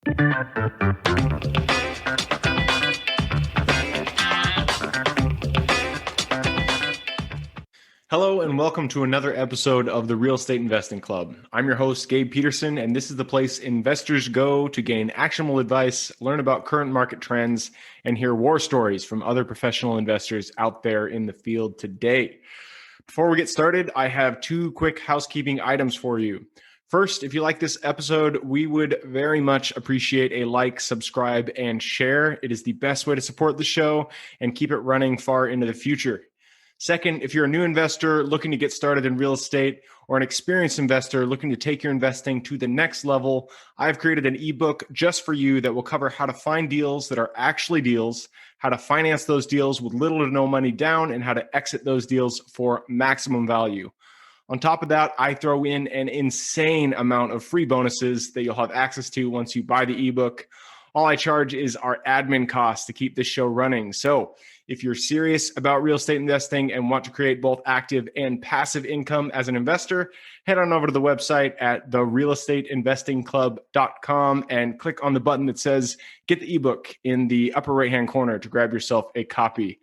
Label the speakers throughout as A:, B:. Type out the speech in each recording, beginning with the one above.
A: Hello and welcome to another episode of the Real Estate Investing Club. I'm your host, Gabe Peterson, and this is the place investors go to gain actionable advice, learn about current market trends, and hear war stories from other professional investors out there in the field today. Before we get started, I have two quick housekeeping items for you. First, if you like this episode, we would very much appreciate a like, subscribe, and share. It is the best way to support the show and keep it running far into the future. Second, if you're a new investor looking to get started in real estate or an experienced investor looking to take your investing to the next level, I've created an ebook just for you that will cover how to find deals that are actually deals, how to finance those deals with little to no money down, and how to exit those deals for maximum value. On top of that, I throw in an insane amount of free bonuses that you'll have access to once you buy the ebook. All I charge is our admin costs to keep this show running. So if you're serious about real estate investing and want to create both active and passive income as an investor, head on over to the website at therealestateinvestingclub.com and click on the button that says get the ebook in the upper right-hand corner to grab yourself a copy.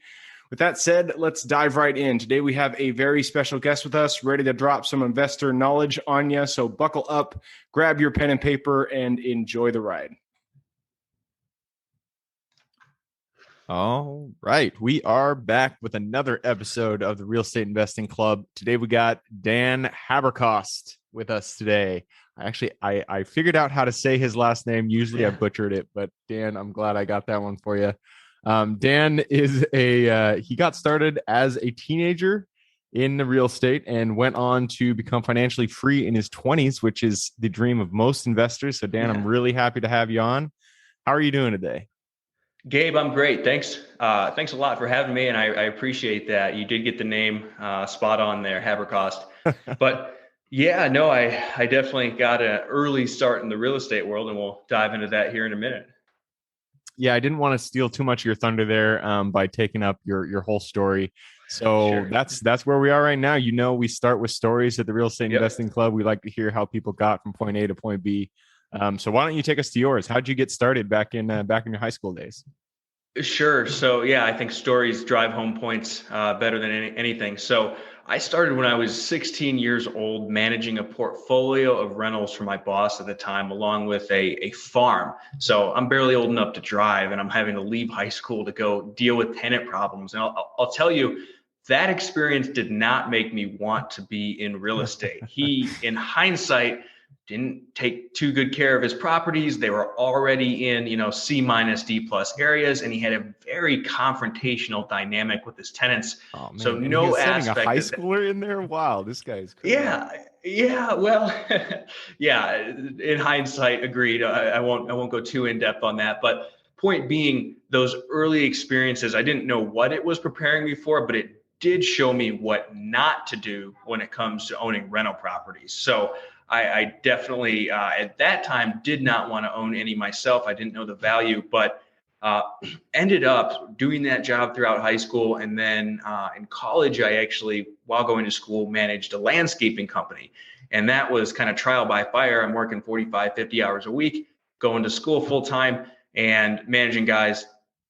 A: With that said, let's dive right in. Today we have a very special guest with us, ready to drop some investor knowledge on you. So buckle up, grab your pen and paper, and enjoy the ride. All right. We are back with another episode of the Real Estate Investing Club. Today we got Dan Haberkost with us today. I figured out how to say his last name. Usually I butchered it, but Dan, I'm glad I got that one for you. Dan is he got started as a teenager in the real estate and went on to become financially free in his 20s, which is the dream of most investors. So Dan, I'm really happy to have you on. How are you doing today?
B: Gabe, I'm great. Thanks. Thanks a lot for having me. And I appreciate that. You did get the name spot on there, Haberkost. But yeah, no, I definitely got an early start in the real estate world, and we'll dive into that here in a minute.
A: Yeah, I didn't want to steal too much of your thunder there by taking up your whole story. So sure. That's where we are right now. You know, we start with stories at the Real Estate Investing Club. We like to hear how people got from point A to point B. So why don't you take us to yours? How'd you get started back in your high school days?
B: Sure. So yeah, I think stories drive home points better than anything. So I started when I was 16 years old, managing a portfolio of rentals for my boss at the time, along with a farm. So I'm barely old enough to drive, and I'm having to leave high school to go deal with tenant problems. And I'll tell you, that experience did not make me want to be in real estate. He, in hindsight, didn't take too good care of his properties. They were already in, C- D+ areas, and he had a very confrontational dynamic with his tenants.
A: Oh, man.
B: So
A: and
B: no
A: aspect a high
B: of
A: schooler in there. Wow, this guy is crazy.
B: Yeah. Well, yeah. In hindsight, agreed. I won't go too in depth on that. But point being, those early experiences, I didn't know what it was preparing me for, but it did show me what not to do when it comes to owning rental properties. So I definitely, at that time, did not want to own any myself. I didn't know the value, but ended up doing that job throughout high school. And then in college, I actually, while going to school, managed a landscaping company. And that was kind of trial by fire. I'm working 45, 50 hours a week, going to school full time and managing guys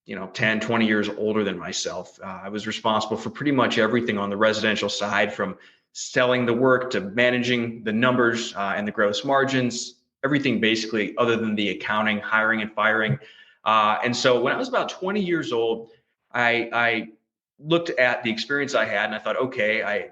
B: 10, 20 years older than myself. I was responsible for pretty much everything on the residential side, from selling the work to managing the numbers and the gross margins, everything basically other than the accounting, hiring and firing. And so when I was about 20 years old, I looked at the experience I had and I thought, okay, I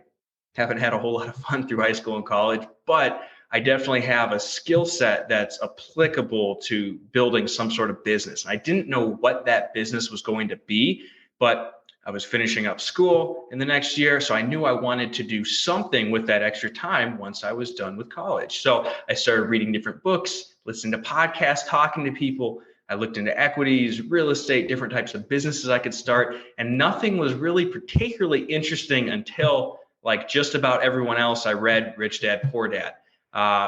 B: haven't had a whole lot of fun through high school and college, but I definitely have a skill set that's applicable to building some sort of business. I didn't know what that business was going to be, but I was finishing up school in the next year, so I knew I wanted to do something with that extra time once I was done with college. So I started reading different books, listening to podcasts, talking to people. I looked into equities, real estate, different types of businesses I could start, and nothing was really particularly interesting until, like just about everyone else, I read Rich Dad, Poor Dad,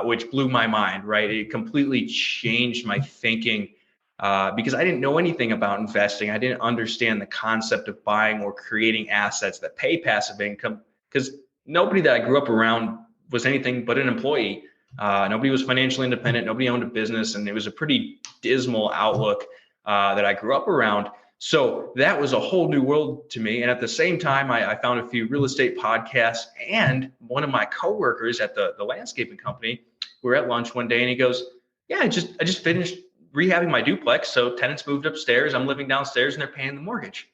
B: which blew my mind, right? It completely changed my thinking. Because I didn't know anything about investing. I didn't understand the concept of buying or creating assets that pay passive income, because nobody that I grew up around was anything but an employee. Nobody was financially independent. Nobody owned a business. And it was a pretty dismal outlook that I grew up around. So that was a whole new world to me. And at the same time, I found a few real estate podcasts, and one of my coworkers at the landscaping company, we were at lunch one day, and he goes, yeah, I just finished rehabbing my duplex. So tenants moved upstairs. I'm living downstairs and they're paying the mortgage.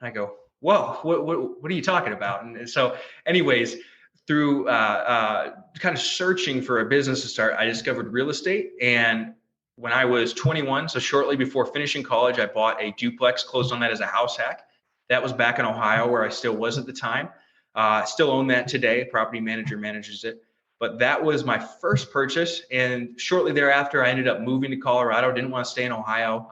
B: I go, whoa, what are you talking about? And so anyways, through kind of searching for a business to start, I discovered real estate. And when I was 21, so shortly before finishing college, I bought a duplex, closed on that as a house hack. That was back in Ohio, where I still was at the time. Still own that today. A property manager manages it. But that was my first purchase. And shortly thereafter, I ended up moving to Colorado. Didn't want to stay in Ohio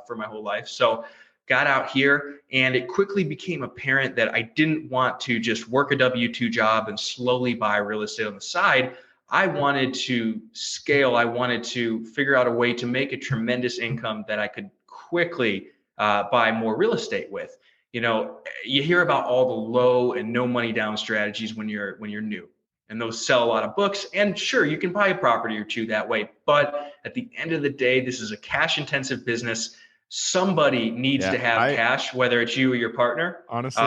B: for my whole life. So got out here, and it quickly became apparent that I didn't want to just work a W-2 job and slowly buy real estate on the side. I wanted to scale. I wanted to figure out a way to make a tremendous income that I could quickly buy more real estate with. You know, you hear about all the low and no money down strategies when you're new, and those sell a lot of books. And sure, you can buy a property or two that way, but at the end of the day, this is a cash intensive business. Somebody needs to have cash, whether it's you or your partner.
A: Honestly,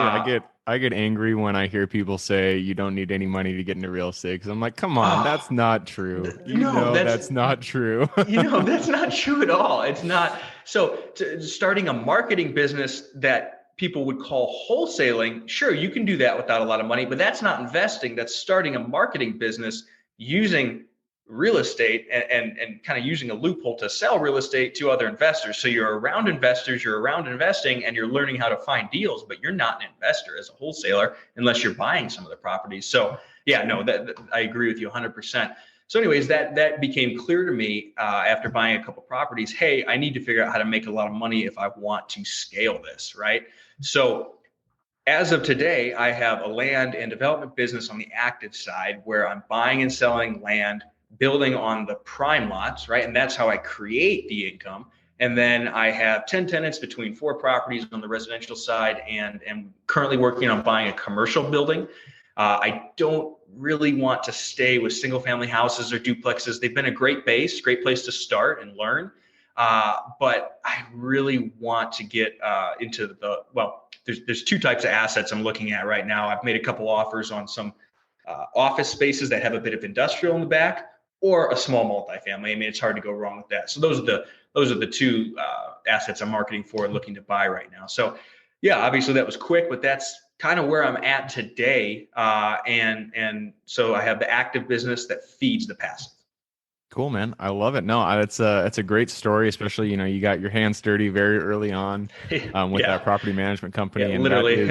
A: I get angry when I hear people say you don't need any money to get into real estate, because I'm like, come on, that's not true. That's not true.
B: That's not true at all. It's not. So starting a marketing business that people would call wholesaling, sure, you can do that without a lot of money, but that's not investing. That's starting a marketing business using real estate and kind of using a loophole to sell real estate to other investors. So you're around investors, you're around investing, and you're learning how to find deals, but you're not an investor as a wholesaler unless you're buying some of the properties. So yeah, no, that I agree with you 100%. So anyways, that became clear to me after buying a couple properties. Hey, I need to figure out how to make a lot of money if I want to scale this, right? So as of today, I have a land and development business on the active side where I'm buying and selling land, building on the prime lots, right? And that's how I create the income. And then I have 10 tenants between 4 properties on the residential side, and am currently working on buying a commercial building. I don't really want to stay with single family houses or duplexes. They've been a great base, great place to start and learn. But I really want to get into there's 2 types of assets I'm looking at right now. I've made a couple offers on some office spaces that have a bit of industrial in the back, or a small multifamily. I mean, it's hard to go wrong with that. So those are the 2 assets I'm marketing for and looking to buy right now. So yeah, obviously that was quick, but that's kind of where I'm at today. And so I have the active business that feeds the passive.
A: Cool, man. I love it. No, it's a great story, especially, you got your hands dirty very early on with that property management company.
B: Yeah,
A: and
B: literally.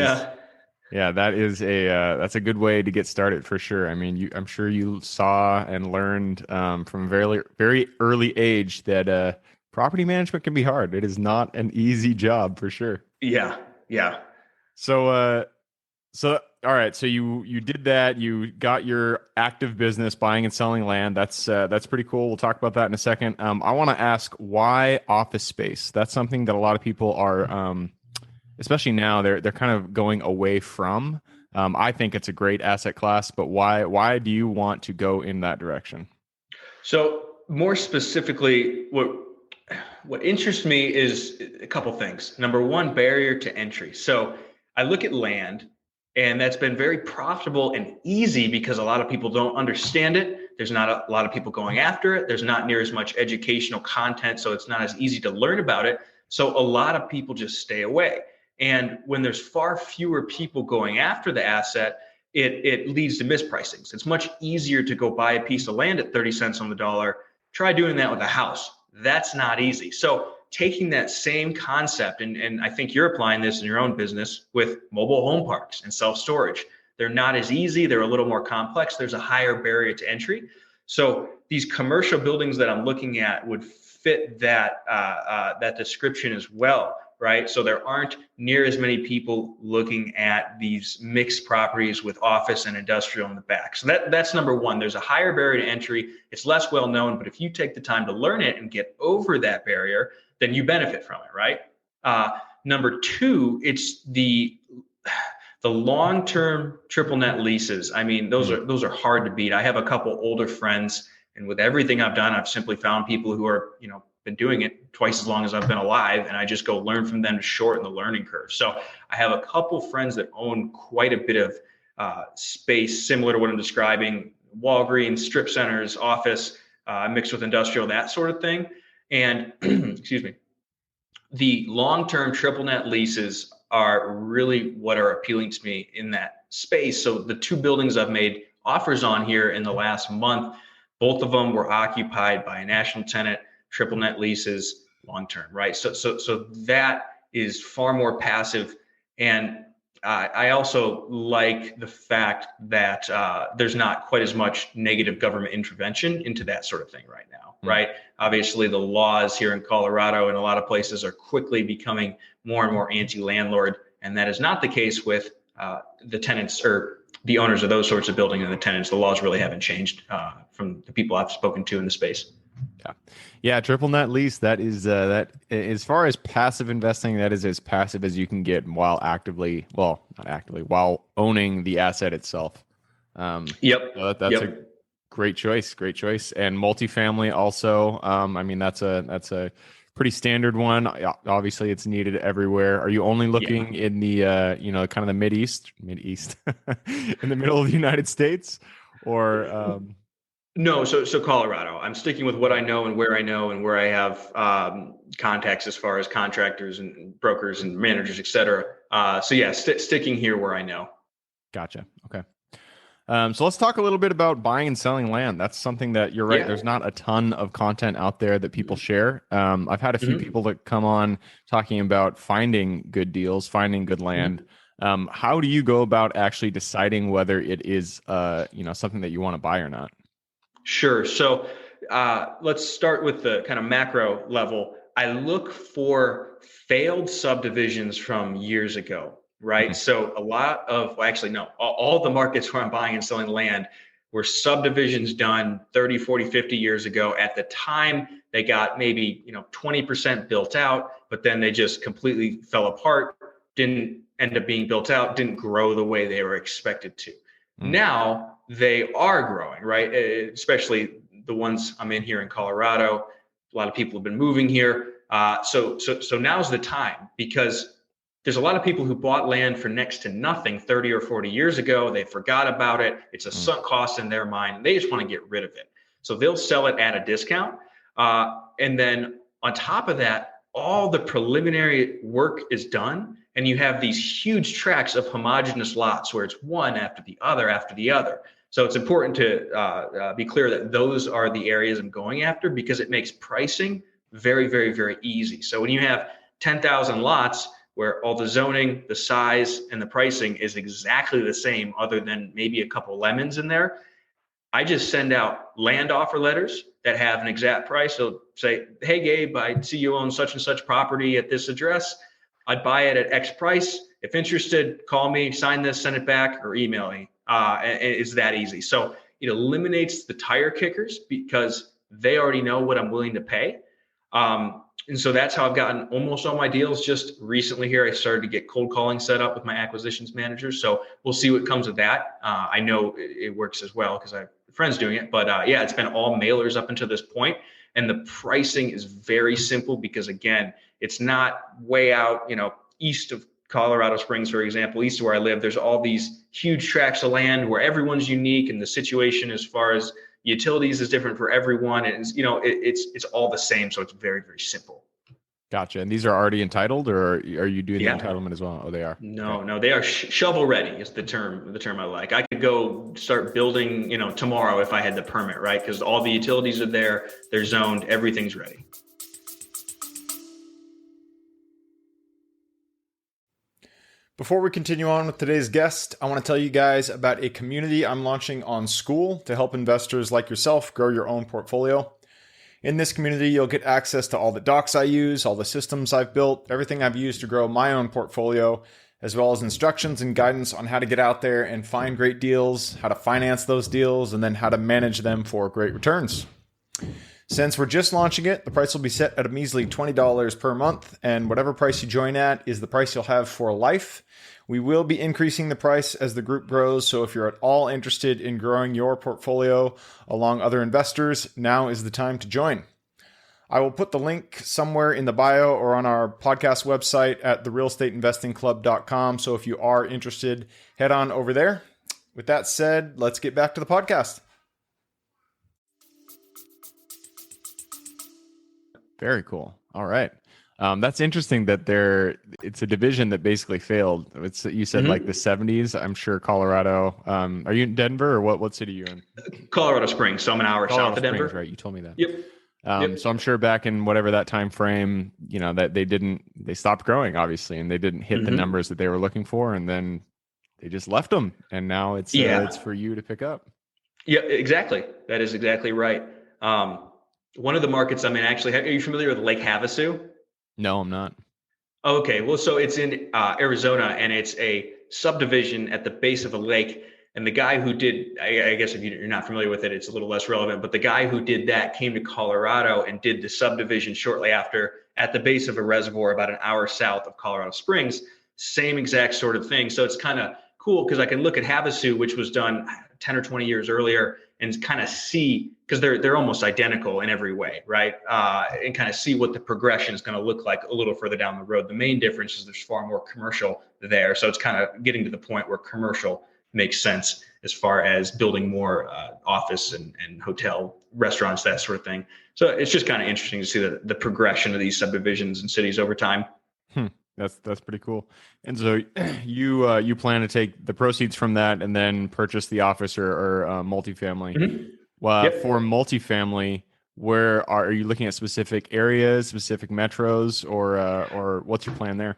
A: That's a good way to get started for sure. I mean, I'm sure you saw and learned from a very, very early age that property management can be hard. It is not an easy job for sure.
B: Yeah.
A: So all right. So you did that. You got your active business, buying and selling land. That's pretty cool. We'll talk about that in a second. I want to ask, why office space? That's something that a lot of people are, especially now, they're kind of going away from. I think it's a great asset class, but why do you want to go in that direction?
B: So more specifically, what interests me is a couple things. Number one, barrier to entry. So I look at land, and that's been very profitable and easy because a lot of people don't understand it. There's not a lot of people going after it. There's not near as much educational content, so it's not as easy to learn about it. So a lot of people just stay away. And when there's far fewer people going after the asset, it leads to mispricings. It's much easier to go buy a piece of land at 30 cents on the dollar. Try doing that with a house. That's not easy. So taking that same concept, and I think you're applying this in your own business with mobile home parks and self-storage. They're not as easy. They're a little more complex. There's a higher barrier to entry. So these commercial buildings that I'm looking at would fit that description as well, right? So there aren't near as many people looking at these mixed properties with office and industrial in the back. So that's number one. There's a higher barrier to entry. It's less well known, but if you take the time to learn it and get over that barrier, then you benefit from it, right? Number two, it's the long-term triple net leases. I mean, those are hard to beat. I have a couple older friends And with everything I've done, I've simply found people who are, been doing it twice as long as I've been alive, and I just go learn from them to shorten the learning curve. So I have a couple friends that own quite a bit of space similar to what I'm describing: Walgreens, strip centers, office, mixed with industrial, that sort of thing. And excuse me, the long-term triple net leases are really what are appealing to me in that space. So the two buildings I've made offers on here in the last month, both of them were occupied by a national tenant, triple net leases, long-term, right? So that is far more passive. And I also like the fact that there's not quite as much negative government intervention into that sort of thing right now, right? Obviously, the laws here in Colorado and a lot of places are quickly becoming more and more anti-landlord, and that is not the case with the tenants or the owners of those sorts of buildings and the tenants. The laws really haven't changed from the people I've spoken to in the space.
A: Yeah, triple net lease. That is that. As far as passive investing, that is as passive as you can get while while owning the asset itself.
B: Yep.
A: So that's a great choice. Great choice. And multifamily also. I mean, that's a pretty standard one. Obviously, it's needed everywhere. Are you only looking in the kind of the mid east, in the middle of the United States, or?
B: No, so Colorado. I'm sticking with what I know and where I have contacts as far as contractors and brokers and managers, et cetera. So yeah, sticking here where I know.
A: Gotcha. Okay. So let's talk a little bit about buying and selling land. That's something that you're right. Yeah. There's not a ton of content out there that people share. I've had a few people that come on talking about finding good deals, finding good land. How do you go about actually deciding whether it is something that you want to buy or not?
B: Sure. So let's start with the kind of macro level. I look for failed subdivisions from years ago, right? So a lot of, all the markets where I'm buying and selling land were subdivisions done 30, 40, 50 years ago. At the time, they got maybe 20% built out, but then they just completely fell apart, didn't end up being built out, didn't grow the way they were expected to. Now they are growing, right? Especially the ones I'm in here in Colorado. A lot of people have been moving here. So now's the time, because there's a lot of people who bought land for next to nothing 30 or 40 years ago. They forgot about it. It's a sunk cost in their mind, and they just want to get rid of it. So they'll sell it at a discount. And then on top of that, all the preliminary work is done, and you have these huge tracts of homogeneous lots where it's one after the other after the other. So it's important to be clear that those are the areas I'm going after, because it makes pricing very, very, very easy. So when you have 10,000 lots where all the zoning, the size, and the pricing is exactly the same, other than maybe a couple lemons in there, I just send out land offer letters that have an exact price. So say, hey, Gabe, I see you own such and such property at this address. I'd buy it at X price. If interested, call me, sign this, send it back, or email me. And it's that easy. So it eliminates the tire kickers, because they already know what I'm willing to pay. And so that's how I've gotten almost all my deals. Just recently here, I started to get cold calling set up with my acquisitions manager. So we'll see what comes of that. I know it works as well because I have friends doing it. But it's been all mailers up until this point. And the pricing is very simple, because again, it's not way out, east of Colorado Springs, for example, east of where I live. There's all these huge tracts of land where everyone's unique, and the situation as far as utilities is different for everyone. And it's all the same. So it's very, very simple.
A: Gotcha. And these are already entitled, or are you doing the entitlement as well? Oh, they are.
B: No, they are shovel ready is the term I like. I could go start building, tomorrow if I had the permit, right? Because all the utilities are there, they're zoned, everything's ready.
C: Before we continue on with today's guest, I want to tell you guys about a community I'm launching on School to help investors like yourself grow your own portfolio. In this community, you'll get access to all the docs I use, all the systems I've built, everything I've used to grow my own portfolio, as well as instructions and guidance on how to get out there and find great deals, how to finance those deals, and then how to manage them for great returns. Since we're just launching it, the price will be set at a measly $20 per month, and whatever price you join at is the price you'll have for life. We will be increasing the price as the group grows, so if you're at all interested in growing your portfolio along other investors, now is the time to join. I will put the link somewhere in the bio or on our podcast website at therealestateinvestingclub.com, so if you are interested, head on over there. With that said, let's get back to the podcast.
A: Very cool. All right. That's interesting that it's a division that basically failed. You said like the 70s. I'm sure Colorado. Are you in Denver or what city are you in?
B: Colorado Springs. So I'm an hour south of Denver.
A: Right. You told me that.
B: Yep.
A: So I'm sure back in whatever that time frame, that they stopped growing, obviously, and they didn't hit the numbers that they were looking for. And then they just left them. And now it's for you to pick up.
B: Yeah, exactly. That is exactly right. One of the markets I'm in, actually, are you familiar with Lake Havasu?
A: No, I'm not.
B: Okay, well, so it's in Arizona, and it's a subdivision at the base of a lake. And the guy who did, I guess if you're not familiar with it, it's a little less relevant, but the guy who did that came to Colorado and did the subdivision shortly after at the base of a reservoir about an hour south of Colorado Springs. Same exact sort of thing. So it's kind of cool because I can look at Havasu, which was done 10 or 20 years earlier, and kind of see, because they're almost identical in every way, right? And kind of see what the progression is going to look like a little further down the road. The main difference is there's far more commercial there. So it's kind of getting to the point where commercial makes sense as far as building more office and hotel, restaurants, that sort of thing. So it's just kind of interesting to see the progression of these subdivisions and cities over time.
A: That's pretty cool. And so you plan to take the proceeds from that and then purchase the office or multifamily. Well, for multifamily, where are you looking at specific areas, specific metros, or what's your plan there?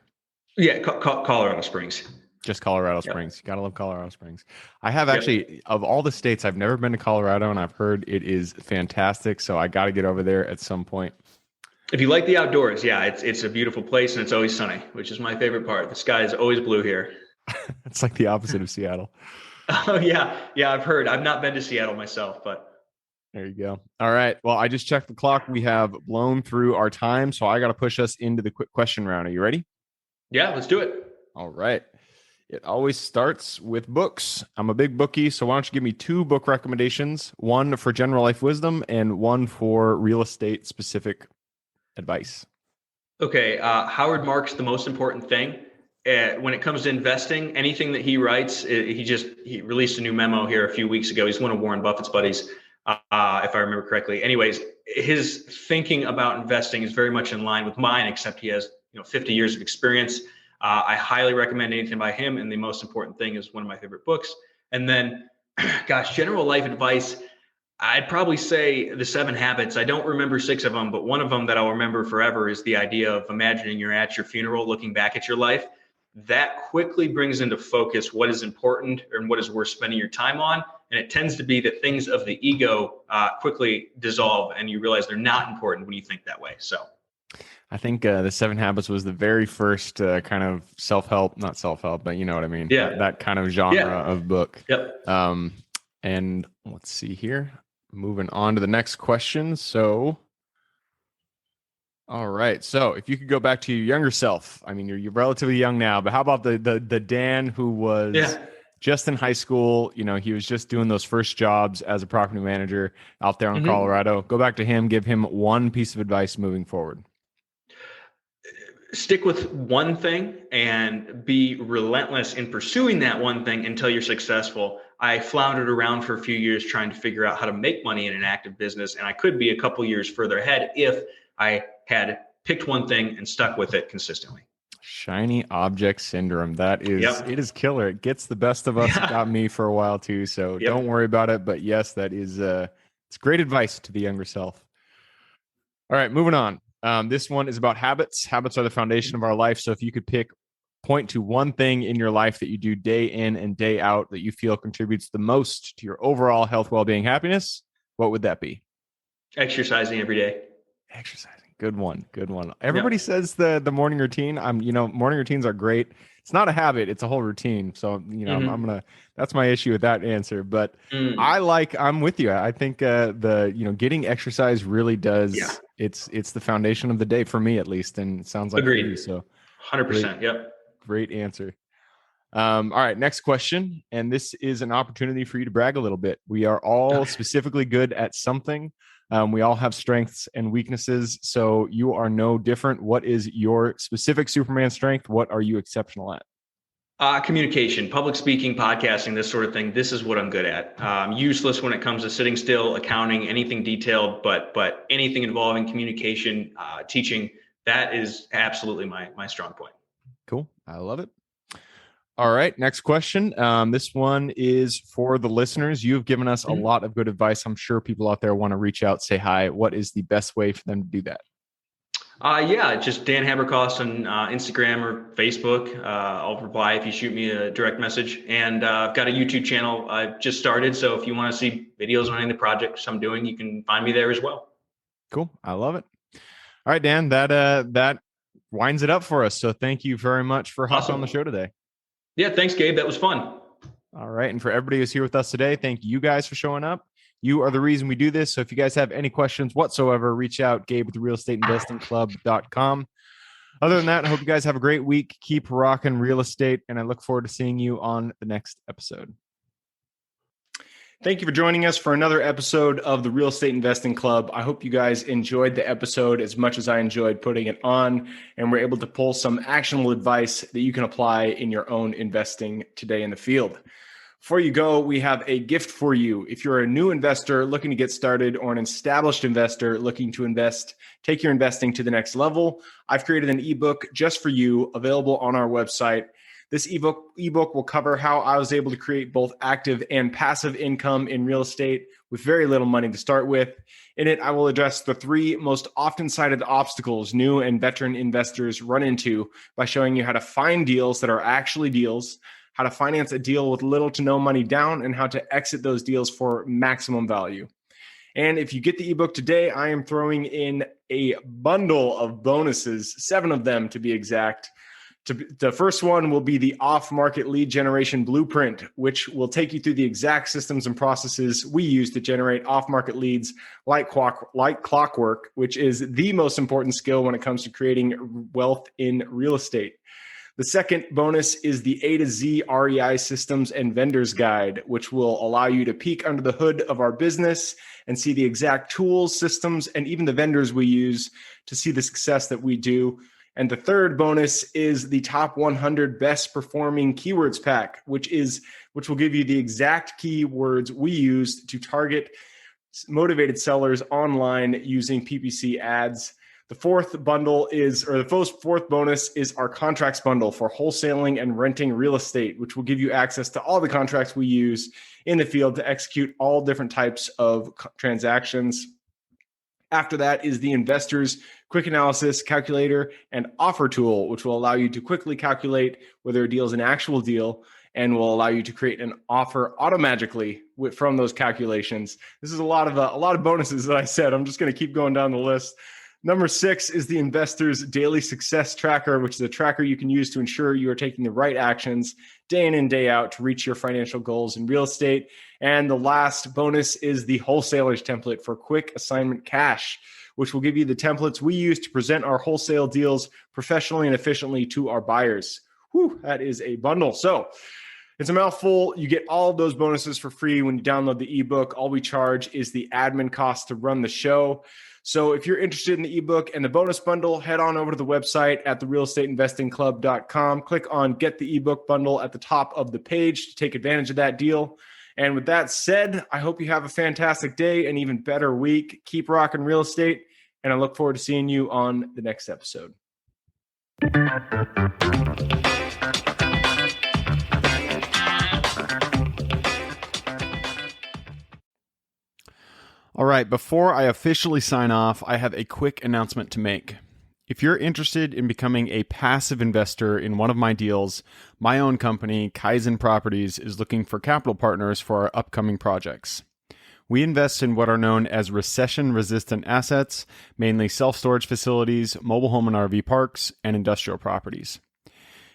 B: Yeah, Colorado Springs.
A: Just Colorado Springs. You gotta love Colorado Springs. I have actually, of all the states, I've never been to Colorado, and I've heard it is fantastic. So I got to get over there at some point.
B: If you like the outdoors, it's a beautiful place, and it's always sunny, which is my favorite part. The sky is always blue here.
A: It's like the opposite of Seattle.
B: Oh yeah, I've heard. I've not been to Seattle myself, but
A: there you go. All right. Well, I just checked the clock. We have blown through our time, so I got to push us into the quick question round. Are you ready?
B: Yeah, let's do it.
A: All right. It always starts with books. I'm a big bookie, so why don't you give me 2 book recommendations, one for general life wisdom and one for real estate specific advice.
B: Okay. Howard Marks, The Most Important Thing. When it comes to investing, anything that he writes, he released a new memo here a few weeks ago. He's one of Warren Buffett's buddies, if I remember correctly. Anyways, his thinking about investing is very much in line with mine, except he has 50 years of experience. I highly recommend anything by him. And The Most Important Thing is one of my favorite books. And then, general life advice, I'd probably say The 7 Habits. I don't remember 6 of them, but one of them that I'll remember forever is the idea of imagining you're at your funeral, looking back at your life. That quickly brings into focus what is important and what is worth spending your time on. And it tends to be that things of the ego quickly dissolve and you realize they're not important when you think that way. So
A: I think The 7 Habits was the very first kind of not self-help, but you know what I mean?
B: Yeah.
A: That kind of genre of book.
B: Yep.
A: And let's see here. Moving on to the next question. So, all right. So if you could go back to your younger self, I mean, you're relatively young now, but how about the Dan who was just in high school? He was just doing those first jobs as a property manager out there in Colorado. Go back to him, give him one piece of advice moving forward.
B: Stick with one thing and be relentless in pursuing that one thing until you're successful. I floundered around for a few years trying to figure out how to make money in an active business, and I could be a couple years further ahead if I had picked one thing and stuck with it consistently.
A: Shiny object syndrome. That is, It is killer. It gets the best of us. It got me for a while too. So don't worry about it. But yes, that is, it's great advice to the younger self. All right, moving on. This one is about habits. Habits are the foundation of our life. So if you could point to one thing in your life that you do day in and day out that you feel contributes the most to your overall health, well-being, happiness, what would that be?
B: Exercising every day.
A: Exercising Good one. Good one. Everybody says the morning routine. Morning routines are great. It's not a habit, it's a whole routine. So, I'm gonna, that's my issue with that answer. But I'm with you. I think getting exercise really does, it's the foundation of the day for me at least. And it sounds like for
B: Agreed.
A: you. So
B: 100%. Yep.
A: Great answer. All right, next question. And this is an opportunity for you to brag a little bit. We are all specifically good at something. We all have strengths and weaknesses. So you are no different. What is your specific Superman strength? What are you exceptional at?
B: Communication, public speaking, podcasting, this sort of thing. This is what I'm good at. Useless when it comes to sitting still, accounting, anything detailed, but anything involving communication, teaching, that is absolutely my strong point.
A: Cool. I love it. All right, next question. This one is for the listeners. You've given us a lot of good advice. I'm sure people out there want to reach out, say hi. What is the best way for them to do that?
B: Just Dan Haberkost on Instagram or Facebook. I'll reply if you shoot me a direct message. And I've got a YouTube channel I've just started. So if you want to see videos on any of the projects I'm doing, you can find me there as well.
A: Cool. I love it. All right, Dan, that winds it up for us. So thank you very much for hopping on the show today.
B: Yeah, thanks, Gabe. That was fun.
A: All right. And for everybody who's here with us today, thank you guys for showing up. You are the reason we do this. So if you guys have any questions whatsoever, reach out, Gabe with realestateinvestingclub.com. Other than that, I hope you guys have a great week. Keep rocking real estate, and I look forward to seeing you on the next episode. Thank you for joining us for another episode of the Real Estate Investing Club. I hope you guys enjoyed the episode as much as I enjoyed putting it on, and we're able to pull some actionable advice that you can apply in your own investing today in the field. Before you go, we have a gift for you. If you're a new investor looking to get started or an established investor looking to take your investing to the next level, I've created an ebook just for you, available on our website. This ebook will cover how I was able to create both active and passive income in real estate with very little money to start with. In it, I will address the 3 most often cited obstacles new and veteran investors run into by showing you how to find deals that are actually deals, how to finance a deal with little to no money down, and how to exit those deals for maximum value. And if you get the ebook today, I am throwing in a bundle of bonuses, 7 of them to be exact. The first one will be the off-market lead generation blueprint, which will take you through the exact systems and processes we use to generate off-market leads like clockwork, which is the most important skill when it comes to creating wealth in real estate. The second bonus is the A to Z REI systems and vendors guide, which will allow you to peek under the hood of our business and see the exact tools, systems, and even the vendors we use to see the success that we do. And the third bonus is the top 100 best performing keywords pack, which will give you the exact keywords we use to target motivated sellers online using PPC ads. The fourth bonus is our contracts bundle for wholesaling and renting real estate, which will give you access to all the contracts we use in the field to execute all different types of transactions. After that is the investor's quick analysis calculator and offer tool, which will allow you to quickly calculate whether a deal is an actual deal and will allow you to create an offer automatically from those calculations. This is a lot of bonuses that I said. I'm just going to keep going down the list. Number 6 is the investor's daily success tracker, which is a tracker you can use to ensure you are taking the right actions day in and day out to reach your financial goals in real estate. And the last bonus is the wholesaler's template for quick assignment cash, which will give you the templates we use to present our wholesale deals professionally and efficiently to our buyers. Whew, that is a bundle. So it's a mouthful. You get all of those bonuses for free when you download the ebook. All we charge is the admin cost to run the show. So if you're interested in the ebook and the bonus bundle, head on over to the website at therealestateinvestingclub.com. Click on Get the Ebook Bundle at the top of the page to take advantage of that deal. And with that said, I hope you have a fantastic day and even better week. Keep rocking real estate, and I look forward to seeing you on the next episode. All right, before I officially sign off, I have a quick announcement to make. If you're interested in becoming a passive investor in one of my deals, my own company, Kaizen Properties, is looking for capital partners for our upcoming projects.
C: We invest in what are known as recession-resistant assets, mainly self-storage facilities, mobile home and RV parks, and industrial properties.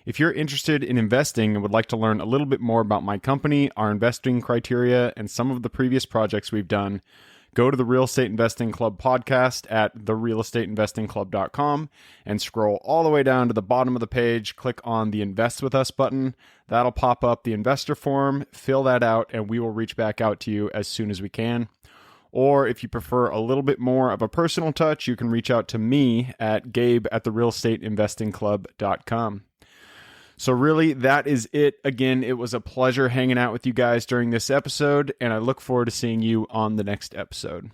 C: If you're interested in investing and would like to learn a little bit more about my company, our investing criteria, and some of the previous projects we've done, go to the Real Estate Investing Club podcast at therealestateinvestingclub.com and scroll all the way down to the bottom of the page. Click on the Invest With Us button. That'll pop up the investor form. Fill that out, and we will reach back out to you as soon as we can. Or if you prefer a little bit more of a personal touch, you can reach out to me at gabe@therealestateinvestingclub.com. So really, that is it. Again, it was a pleasure hanging out with you guys during this episode, and I look forward to seeing you on the next episode.